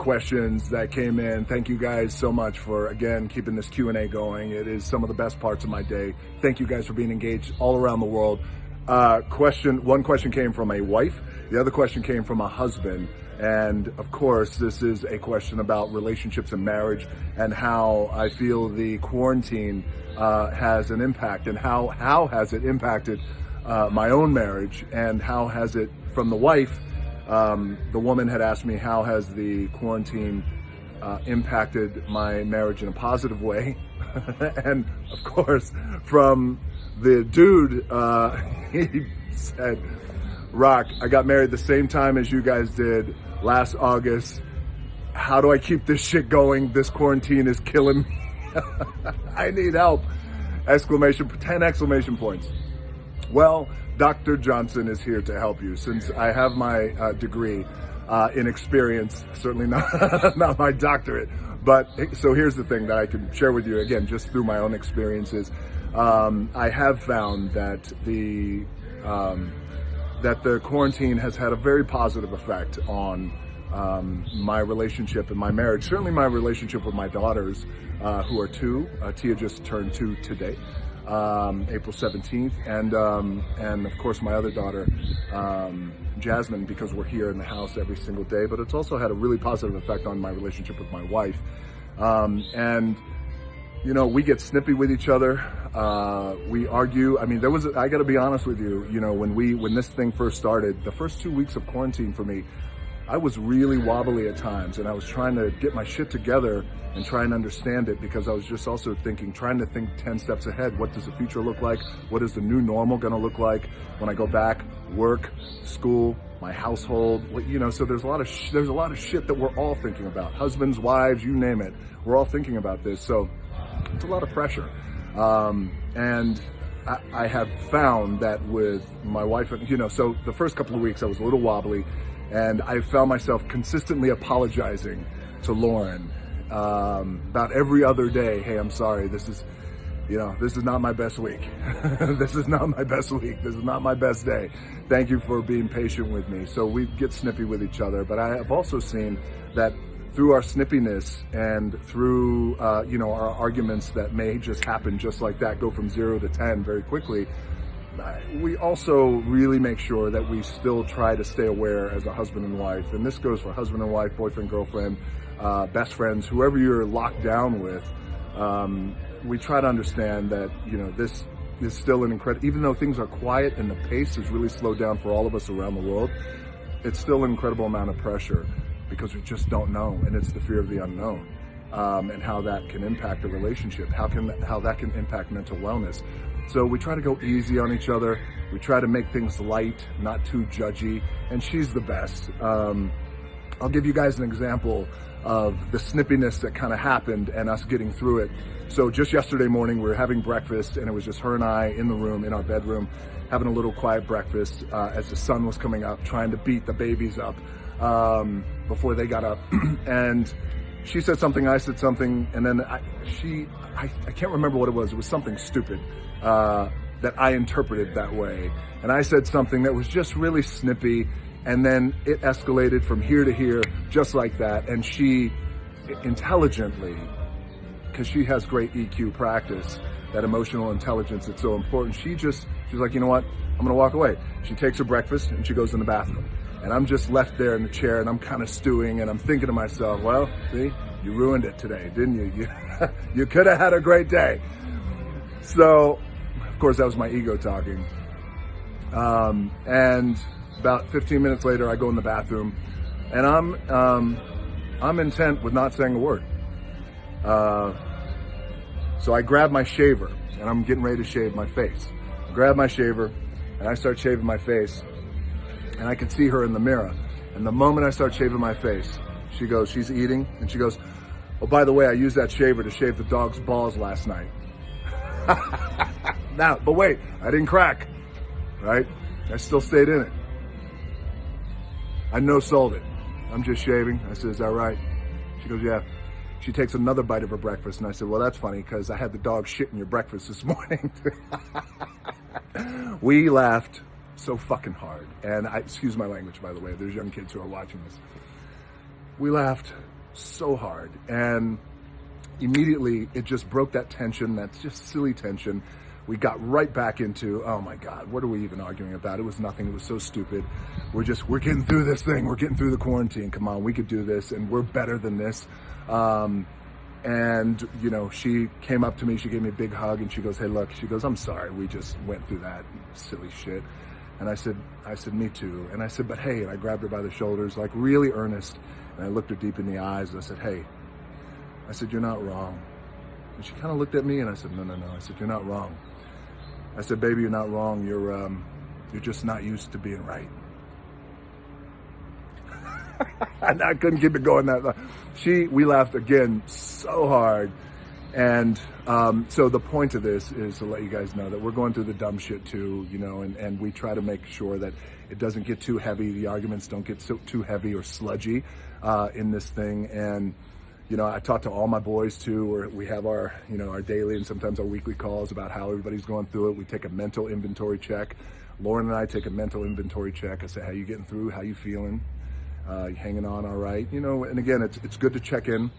questions that came in. Thank you guys so much for, again, keeping this Q&A going. It is some of the best parts of my day. Thank you guys for being engaged all around the world. One question came from a wife. The other question came from a husband. And of course, this is a question about relationships and marriage and how I feel the quarantine has an impact, and how has it impacted my own marriage, and how has it, from the wife, the woman had asked me, how has the quarantine impacted my marriage in a positive way? And of course, from the dude, he said, Rock, I got married the same time as you guys did last August. How do I keep this shit going? This quarantine is killing me. I need help. 10 exclamation points. Well, Dr. Johnson is here to help you, since I have my degree in experience, certainly not my doctorate. But so here's the thing that I can share with you, again, just through my own experiences. I have found that the quarantine has had a very positive effect on my relationship and my marriage. Certainly my relationship with my daughters, who are 2. Tia just turned 2 today, April 17th. And of course my other daughter, Jasmine, because we're here in the house every single day. But it's also had a really positive effect on my relationship with my wife. And you know, we get snippy with each other. We argue. I mean, I gotta be honest with you, you know, when this thing first started, the first 2 weeks of quarantine for me, I was really wobbly at times, and I was trying to get my shit together and try and understand it, because I was just also trying to think 10 steps ahead. What does the future look like? What is the new normal gonna look like when I go back? Work, school, my household, you know, so there's a lot of shit that we're all thinking about. Husbands, wives, you name it. We're all thinking about this. So it's a lot of pressure. And I have found that with my wife, you know, so the first couple of weeks I was a little wobbly, and I found myself consistently apologizing to Lauren about every other day. Hey, I'm sorry. This is not my best week. This is not my best week. This is not my best day. Thank you for being patient with me. So we get snippy with each other. But I have also seen that through our snippiness and through, you know, our arguments that may just happen just like that, go from 0 to 10 very quickly, we also really make sure that we still try to stay aware as a husband and wife. And this goes for husband and wife, boyfriend, girlfriend, best friends, whoever you're locked down with. We try to understand that, you know, this is still an incredible, even though things are quiet and the pace has really slowed down for all of us around the world, it's still an incredible amount of pressure, because we just don't know, and it's the fear of the unknown, and how that can impact a relationship, how that can impact mental wellness. So we try to go easy on each other. We try to make things light, not too judgy, and she's the best. I'll give you guys an example of the snippiness that kind of happened and us getting through it. So just yesterday morning, we were having breakfast, and it was just her and I in the room, in our bedroom, having a little quiet breakfast as the sun was coming up, trying to beat the babies up before they got up. And she said something, I said something, and then I can't remember what it was. It was something stupid that I interpreted that way. And I said something that was just really snippy, and then it escalated from here to here, just like that. And she intelligently, because she has great EQ practice, that emotional intelligence that's so important, she's like, you know what? I'm gonna walk away. She takes her breakfast and she goes in the bathroom. And I'm just left there in the chair, and I'm kind of stewing, and I'm thinking to myself, well, see, you ruined it today, didn't you? You could have had a great day. So, of course, that was my ego talking. And about 15 minutes later, I go in the bathroom, and I'm intent with not saying a word. So I grab my shaver, and I'm getting ready to shave my face. I grab my shaver, and I start shaving my face. And I could see her in the mirror. And the moment I start shaving my face, she's eating, and she goes, oh, by the way, I used that shaver to shave the dog's balls last night. Now, but wait, I didn't crack, right? I still stayed in it. I no-sold it. I'm just shaving. I said, is that right? She goes, yeah. She takes another bite of her breakfast, and I said, well, that's funny, because I had the dog shit in your breakfast this morning. We laughed so fucking hard. And excuse my language, by the way. There's young kids who are watching this. We laughed so hard. And immediately it just broke that tension, that just silly tension. We got right back into, oh my God, what are we even arguing about? It was nothing. It was so stupid. We're getting through this thing. We're getting through the quarantine. Come on, we could do this, and we're better than this. And, you know, she came up to me, she gave me a big hug, and she goes, hey, look, she goes, I'm sorry. We just went through that silly shit. And I said, me too. And I said, but hey, and I grabbed her by the shoulders, like really earnest. And I looked her deep in the eyes, and I said, hey, I said, you're not wrong. And she kind of looked at me, and I said, no. I said, you're not wrong. I said, baby, you're not wrong. You're just not used to being right. And I couldn't keep it going that long. We laughed again so hard. And so the point of this is to let you guys know that we're going through the dumb shit too, you know, and we try to make sure that it doesn't get too heavy. The arguments don't get too heavy or sludgy in this thing. And, you know, I talk to all my boys too, or we have our, you know, our daily and sometimes our weekly calls about how everybody's going through it. We take a mental inventory check. Lauren and I take a mental inventory check. I say, how you getting through? How you feeling? You hanging on all right? You know, and again, it's good to check in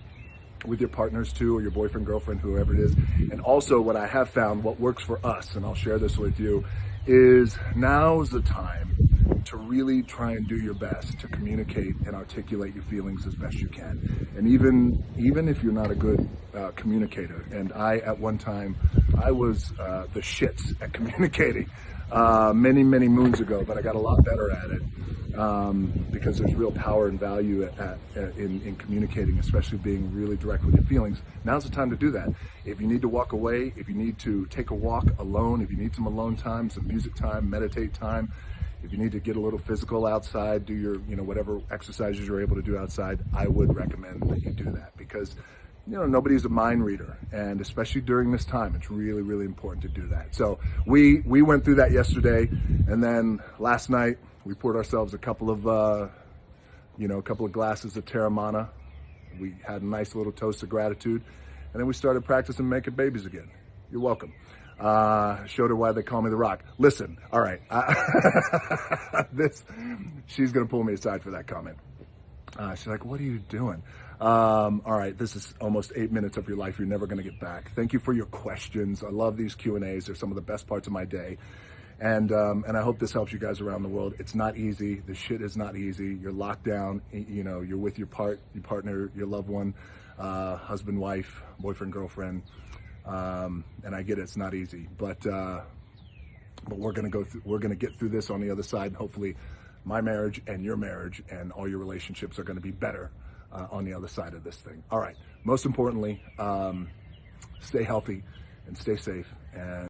with your partners too, or your boyfriend, girlfriend, whoever it is. And also what I have found, what works for us, and I'll share this with you, is now's the time to really try and do your best to communicate and articulate your feelings as best you can. And even if you're not a good communicator, and at one time, I was the shits at communicating many moons ago, but I got a lot better at it. Because there's real power and value in communicating, especially being really direct with your feelings. Now's the time to do that. If you need to walk away, if you need to take a walk alone, if you need some alone time, some music time, meditate time, if you need to get a little physical outside, do your, you know, whatever exercises you're able to do outside, I would recommend that you do that, because, you know, nobody's a mind reader, and especially during this time, it's really important to do that. So we went through that yesterday, and then last night we poured ourselves a couple of glasses of Terramana. We had a nice little toast of gratitude, and then we started practicing making babies again. You're welcome. Showed her why they call me the Rock. Listen, all right, she's gonna pull me aside for that comment. She's like, what are you doing? All right, this is almost 8 minutes of your life you're never gonna get back. Thank you for your questions. I love these Q&As. They're some of the best parts of my day. And I hope this helps you guys around the world. It's not easy. This shit is not easy. You're locked down. You know, you're with your partner, your loved one, husband, wife, boyfriend, girlfriend. And I get it. It's not easy, but we're gonna we're gonna get through this on the other side. And hopefully, my marriage and your marriage and all your relationships are gonna be better on the other side of this thing. All right. Most importantly, stay healthy and stay safe. And